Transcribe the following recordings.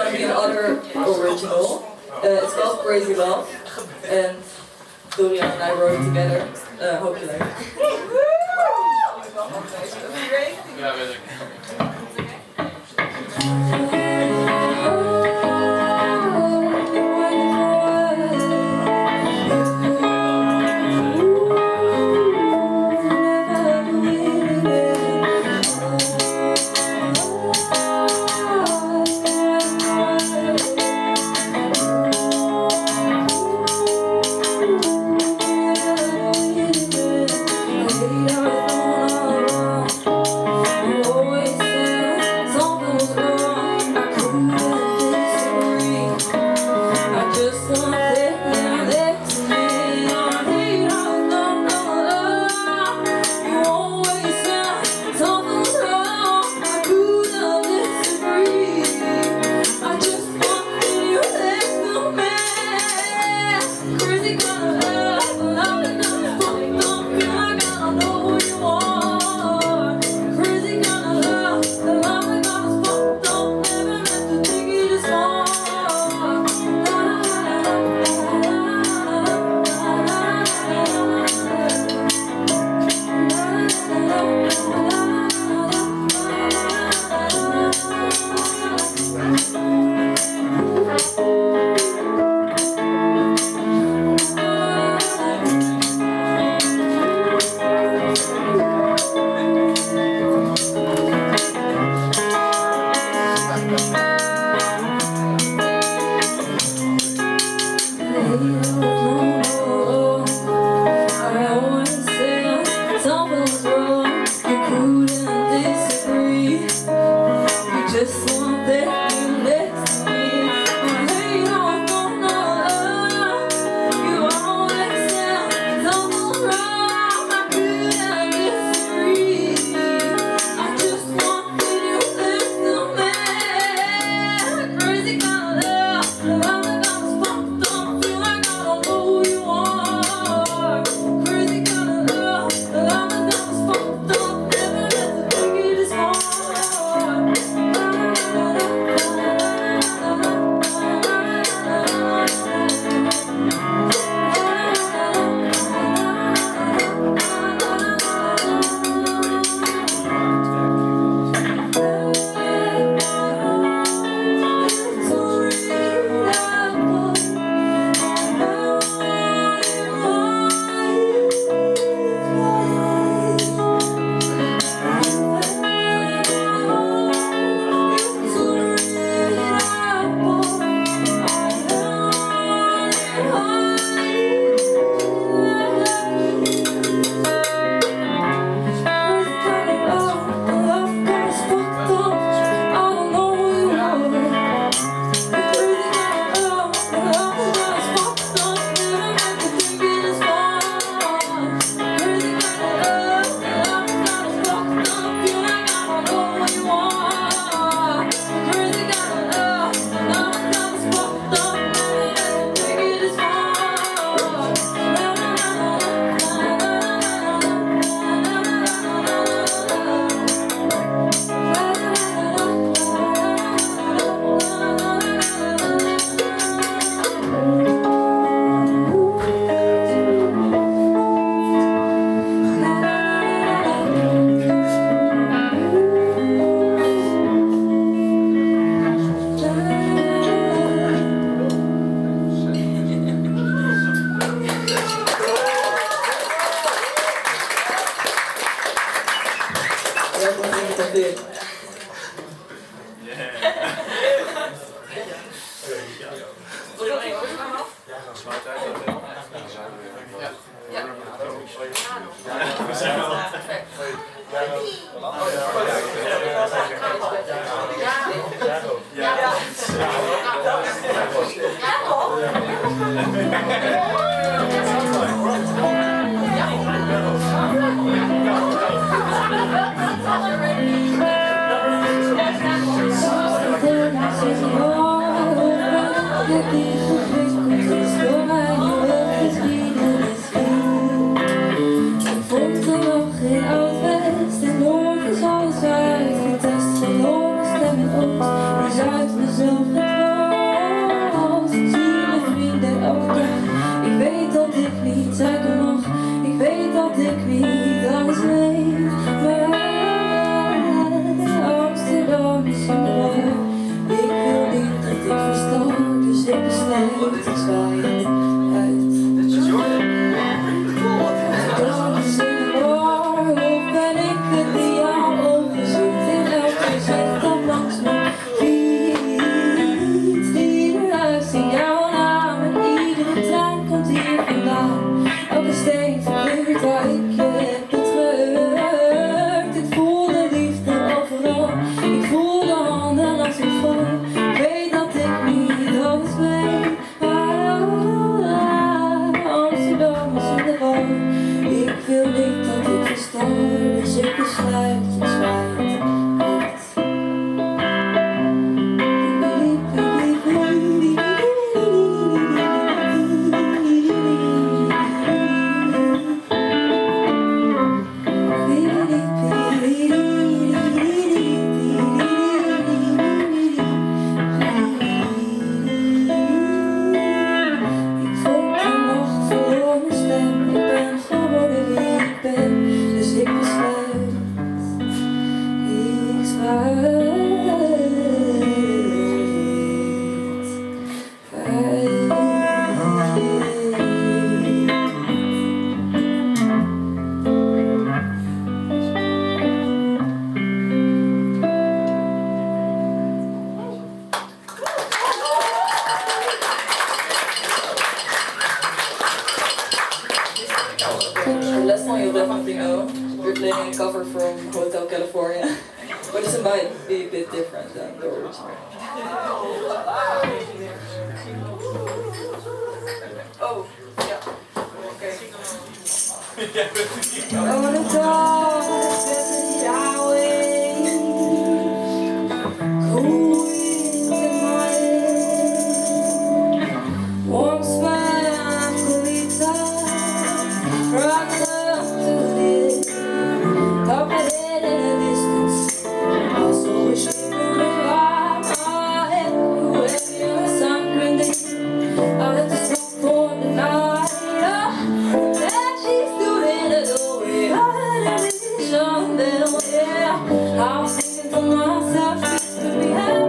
gonna be the other original. It's called Crazy Love, and Dorian and I wrote it together. Hope you like it. Ja, weet ik. Vond er nog geen oud-west en morgen is alles uitgetest. Verloren stem in ons, dus uit mezelf. niet, ik zwaai het uit. Dans in de war, of ben ik het die jouw ogen zoekt in elk gezicht dat langs mijn fiets. Ieder huis in jouw naam en iedere trein komt hier vandaan. Elke steen verkleurt waar ik je heb betreurd. Ik voel de liefde overal, ik voel de handen als ik val. Ik weet dat ik niet alles ben. Amsterdam is in de war. Ik wil niet dat ik verstoor, dus ik besluit, ik zwaai het uit. The last one you'll definitely know. We're playing a cover from Hotel California, but it might be a bit different than the original. Oh, ja. Oké. I wanna go Yahweh, cool winds in my head, warm smell of Witte, rock up to it, top of it in the distance. Also wish you could revive my head, whoever you're a sun grinding. I let the snow for the night. She's doing it away. I had a vision, yeah. I was thinking to myself, this could be happening.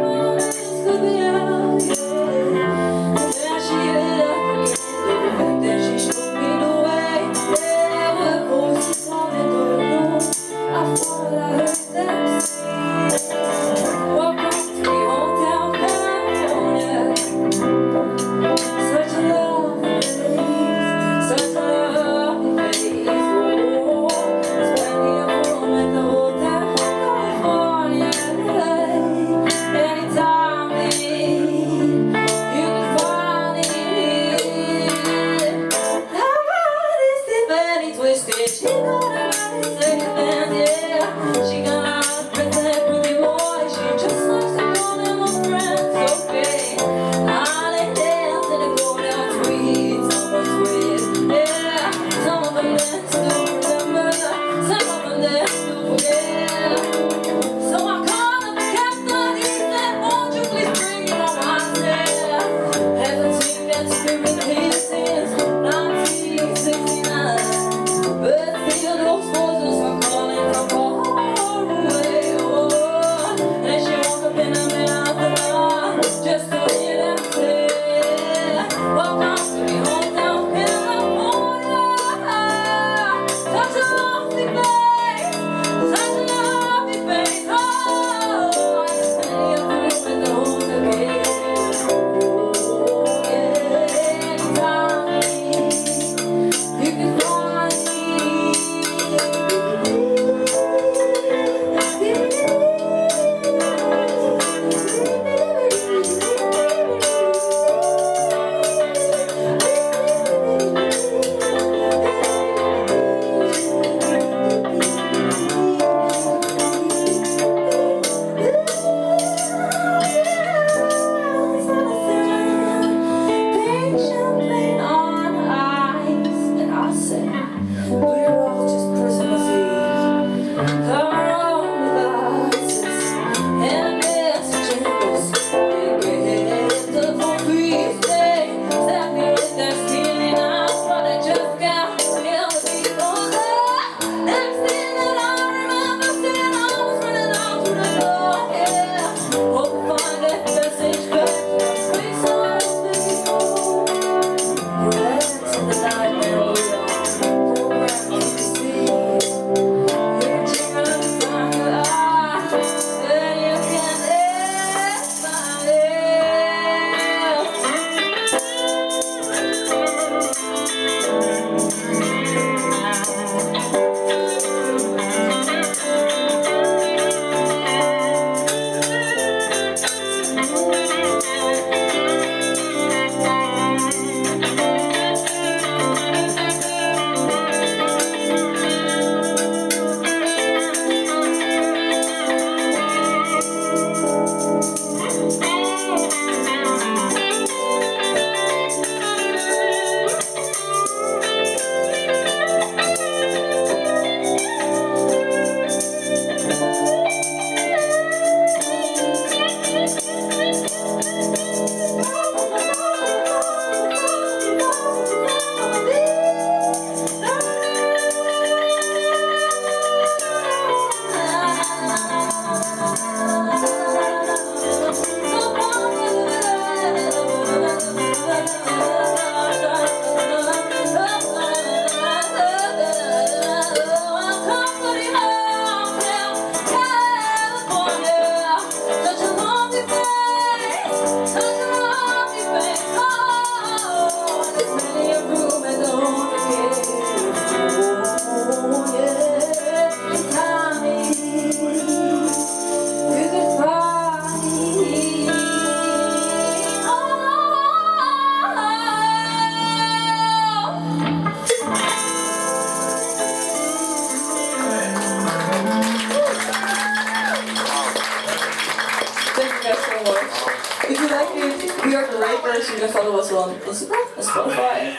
We are the Rakers. You can follow us on Instagram and Spotify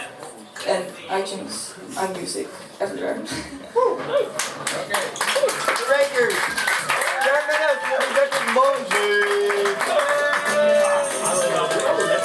and iTunes, iMusic, everywhere.